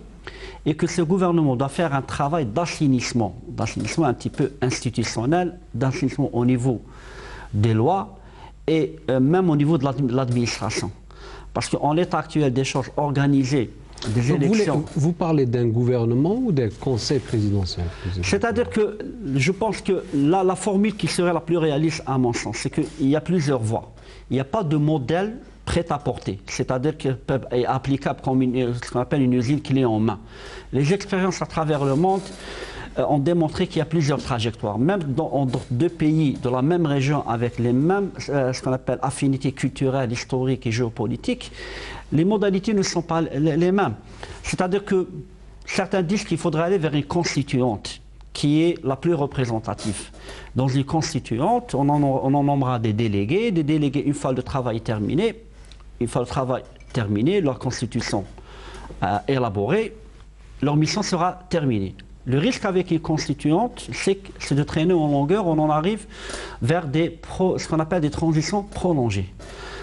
et que ce gouvernement doit faire un travail d'assainissement un petit peu institutionnel, d'assainissement au niveau des lois et même au niveau de l'administration. Parce qu'en l'état actuel des choses organisées, des élections... Vous parlez d'un gouvernement ou d'un conseil présidentiel? C'est-à-dire que je pense que la formule qui serait la plus réaliste à mon sens, c'est qu'il y a plusieurs voies. Il n'y a pas de modèle prêt à porter, c'est-à-dire qu'il est applicable comme ce qu'on appelle une usine clé en main. Les expériences à travers le monde ont démontré qu'il y a plusieurs trajectoires. Même dans 2 pays de la même région avec les mêmes, ce qu'on appelle affinités culturelles, historiques et géopolitiques, les modalités ne sont pas les mêmes. C'est-à-dire que certains disent qu'il faudrait aller vers une constituante qui est la plus représentative. Dans une constituante, on en nommera des délégués. Des délégués, une fois le travail terminé, leur constitution élaborée, leur mission sera terminée. Le risque avec une constituante, c'est de traîner en longueur, on en arrive vers ce qu'on appelle des transitions prolongées.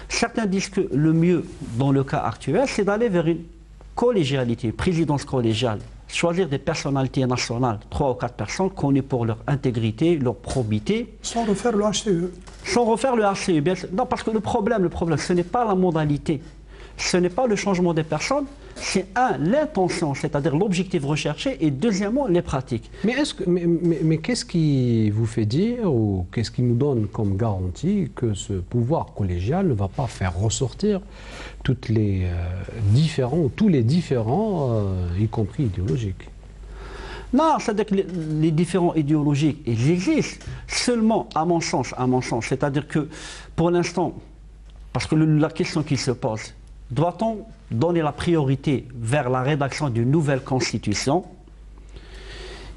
Certains disent que le mieux, dans le cas actuel, c'est d'aller vers une collégialité, une présidence collégiale, choisir des personnalités nationales, 3 ou 4 personnes, connues pour leur intégrité, leur probité. Sans refaire le HCE. Sans refaire le HCE, bien sûr. Non, parce que le problème, ce n'est pas la modalité, ce n'est pas le changement des personnes, c'est l'intention, c'est-à-dire l'objectif recherché, et deuxièmement, les pratiques. Mais qu'est-ce qui vous fait dire, ou qu'est-ce qui nous donne comme garantie que ce pouvoir collégial ne va pas faire ressortir tous les différents, y compris idéologiques? Non, c'est-à-dire que les différents idéologiques, ils existent seulement, à mon sens, c'est-à-dire que pour l'instant, parce que la question qui se pose, doit-on donner la priorité vers la rédaction d'une nouvelle constitution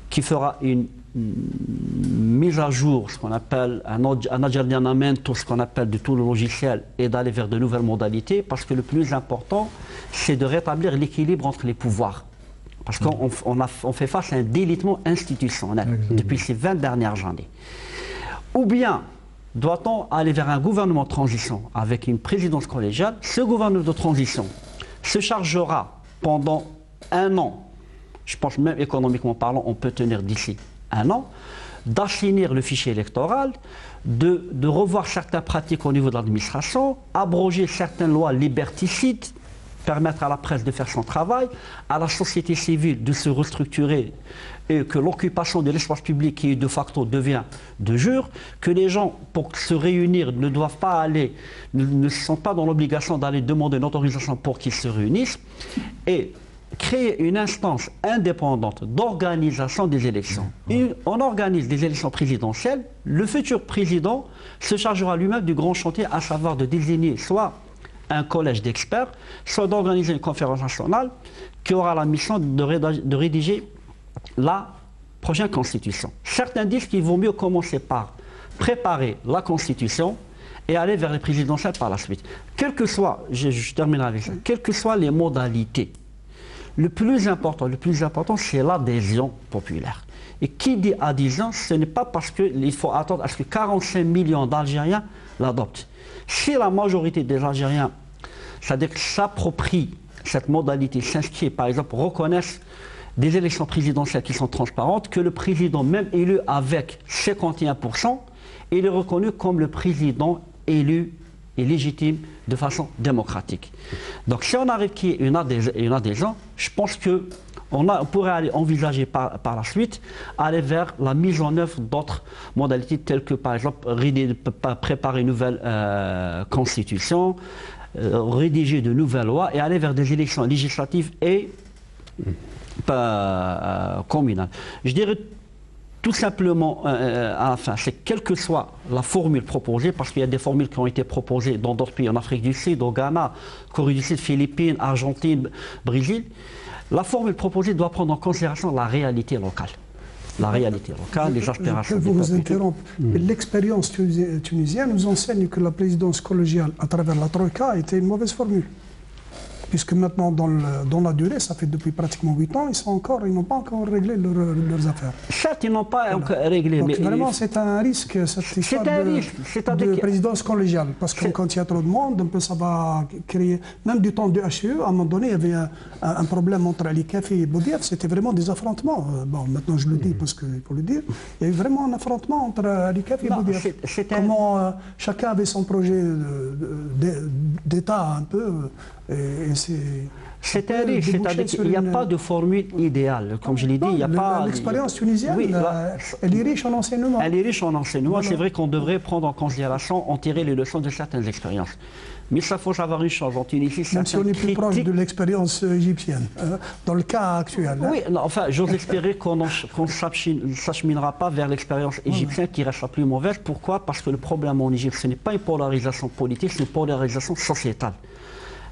qui fera une mise à jour, ce qu'on appelle un aggiornamento, ce qu'on appelle de tout le logiciel, et d'aller vers de nouvelles modalités, parce que le plus important, c'est de rétablir l'équilibre entre les pouvoirs. Parce qu'on fait face à un délitement institutionnel depuis ces 20 dernières années. Ou bien, doit-on aller vers un gouvernement de transition avec une présidence collégiale? Ce gouvernement de transition se chargera pendant 1 an, je pense même économiquement parlant, on peut tenir d'ici 1 an, d'assainir le fichier électoral, de revoir certaines pratiques au niveau de l'administration, abroger certaines lois liberticides, permettre à la presse de faire son travail, à la société civile de se restructurer et que l'occupation de l'espace public qui de facto devient de jure, que les gens pour se réunir ne doivent pas aller, ne sont pas dans l'obligation d'aller demander une autorisation pour qu'ils se réunissent, et créer une instance indépendante d'organisation des élections. Et on organise des élections présidentielles, le futur président se chargera lui-même du grand chantier, à savoir de désigner soit un collège d'experts, soit d'organiser une conférence nationale qui aura la mission de rédiger la prochaine constitution. Certains disent qu'il vaut mieux commencer par préparer la constitution et aller vers les présidentielles par la suite. Quelles que soient, je termine avec ça, quelles que soient les modalités, le plus important, c'est l'adhésion populaire. Et qui dit adhésion, ce n'est pas parce qu'il faut attendre à ce que 45 millions d'Algériens l'adoptent. Si la majorité des Algériens, c'est-à-dire s'approprient cette modalité, s'inscrivent, par exemple, reconnaissent des élections présidentielles qui sont transparentes, que le président, même élu avec 51%, il est reconnu comme le président élu et légitime de façon démocratique. Donc si on arrive qu'il y ait une adhésion, je pense qu'on pourrait aller envisager par la suite, aller vers la mise en œuvre d'autres modalités telles que par exemple préparer une nouvelle constitution, rédiger de nouvelles lois et aller vers des élections législatives et communales. Je dirais tout simplement, à la fin, c'est quelle que soit la formule proposée, parce qu'il y a des formules qui ont été proposées dans d'autres pays, en Afrique du Sud, au Ghana, Corée du Sud, Philippines, Argentine, Brésil, la formule proposée doit prendre en considération la réalité locale. La réalité locale, les aspirations. Je peux vous interrompre. L'expérience tunisienne nous enseigne que la présidence collégiale à travers la Troïka était une mauvaise formule. Puisque maintenant, dans la durée, ça fait depuis pratiquement 8 ans, ils n'ont pas encore réglé leurs affaires. Certes, ils n'ont pas encore réglé. Donc mais vraiment, c'est un risque, cette histoire de présidence collégiale. Parce que quand il y a trop de monde, ça va créer... Même du temps du HCE, à un moment donné, il y avait un problème entre Alikaf et Boudiaf. C'était vraiment des affrontements. Bon, maintenant, je le dis parce qu'il faut le dire. Il y a eu vraiment un affrontement entre Alikaf et Boudiaf. Comment chacun avait son projet d'État un peu... C'est un risque, c'est-à-dire qu'il n'y a pas de formule idéale. Comme je l'ai dit, il n'y a pas... L'expérience tunisienne, elle est riche en enseignement. Elle est riche en enseignement. Voilà. C'est vrai qu'on devrait prendre en considération, en tirer les leçons de certaines expériences. Mais ça, il faut savoir une chose. En Tunisie, même si on est plus proche de l'expérience égyptienne, dans le cas actuel. Oui, non, enfin, j'ose espérer qu'on ne s'acheminera pas vers l'expérience égyptienne qui reste la plus mauvaise. Pourquoi? Parce que le problème en Égypte, ce n'est pas une polarisation politique, c'est une polarisation sociétale.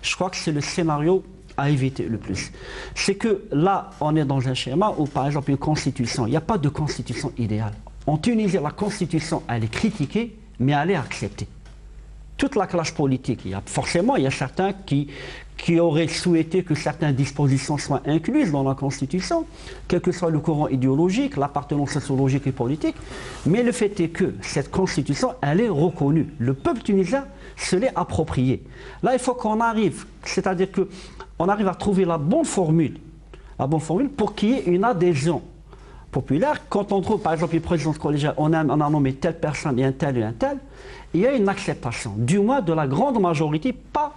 Je crois que c'est le scénario à éviter le plus. C'est que là, on est dans un schéma où, par exemple, une constitution, il n'y a pas de constitution idéale. En Tunisie, la constitution, elle est critiquée, mais elle est acceptée. toute la classe politique. Forcément, il y a certains qui auraient souhaité que certaines dispositions soient incluses dans la Constitution, quel que soit le courant idéologique, l'appartenance sociologique et politique. Mais le fait est que cette Constitution, elle est reconnue. Le peuple tunisien se l'est appropriée. Là, il faut qu'on arrive, c'est-à-dire qu'on arrive à trouver la bonne formule pour qu'il y ait une adhésion populaire. Quand on trouve, par exemple, une présidence collégiale, on a nommé telle personne et un tel, il y a une acceptation, du moins de la grande majorité, pas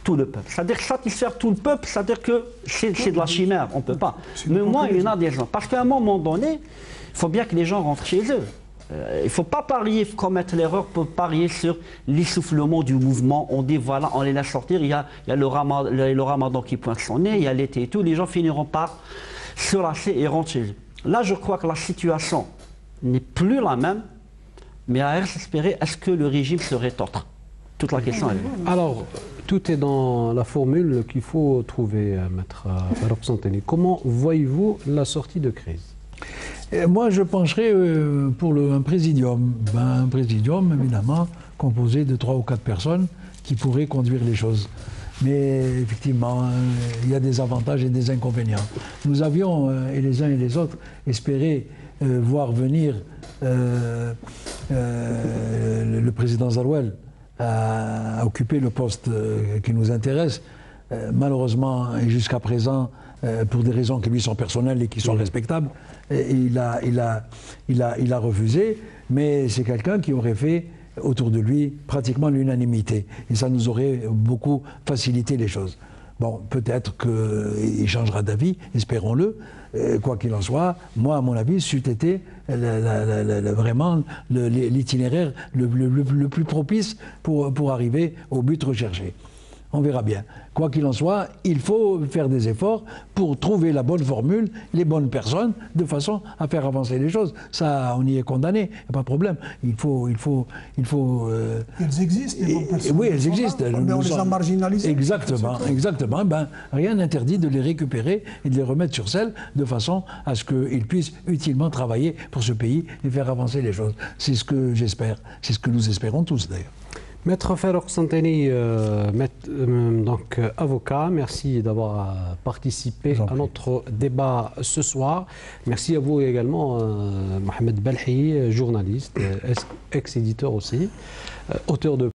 tout le peuple. C'est-à-dire satisfaire tout le peuple, c'est-à-dire que c'est de la chimère, on ne peut pas. Mais au moins une adhésion. Parce qu'à un moment donné, il faut bien que les gens rentrent chez eux. Il ne faut pas commettre l'erreur pour parier sur l'essoufflement du mouvement. On dit voilà, on les laisse sortir, il y a le ramadan qui pointe son nez, il y a l'été et tout, les gens finiront par se lasser et rentrer chez eux. Là, je crois que la situation n'est plus la même, mais à espérer, est-ce que le régime serait autre? Toute la question est là. Alors, tout est dans la formule qu'il faut trouver, Maître Farokh Santani. Comment voyez-vous la sortie de crise? Moi, je pencherais pour un présidium. Un présidium, évidemment, composé de 3 ou 4 personnes qui pourraient conduire les choses. Mais effectivement, il y a des avantages et des inconvénients. Nous avions, et les uns et les autres, espéré voir venir le président Zarouel à occuper le poste qui nous intéresse. Malheureusement, et jusqu'à présent, pour des raisons qui lui sont personnelles et qui sont respectables, il a refusé, mais c'est quelqu'un qui aurait fait autour de lui pratiquement l'unanimité. Et ça nous aurait beaucoup facilité les choses. Bon, peut-être qu'il changera d'avis, espérons-le. Quoi qu'il en soit, moi, à mon avis, c'eût été vraiment l'itinéraire le plus propice pour arriver au but recherché. On verra bien. Quoi qu'il en soit, il faut faire des efforts pour trouver la bonne formule, les bonnes personnes, de façon à faire avancer les choses. Ça, on y est condamné, il n'y a pas de problème. Il faut Elles existent, les bonnes personnes. Oui, elles existent. Mais on les a marginalisées. Exactement. Ben, rien n'interdit de les récupérer et de les remettre sur selle, de façon à ce qu'ils puissent utilement travailler pour ce pays et faire avancer les choses. C'est ce que j'espère. C'est ce que nous espérons tous, d'ailleurs. Maître Farokh Santani, donc avocat, merci d'avoir participé à notre débat ce soir. Merci à vous également, Mohamed Belhi, journaliste, ex-éditeur aussi, auteur de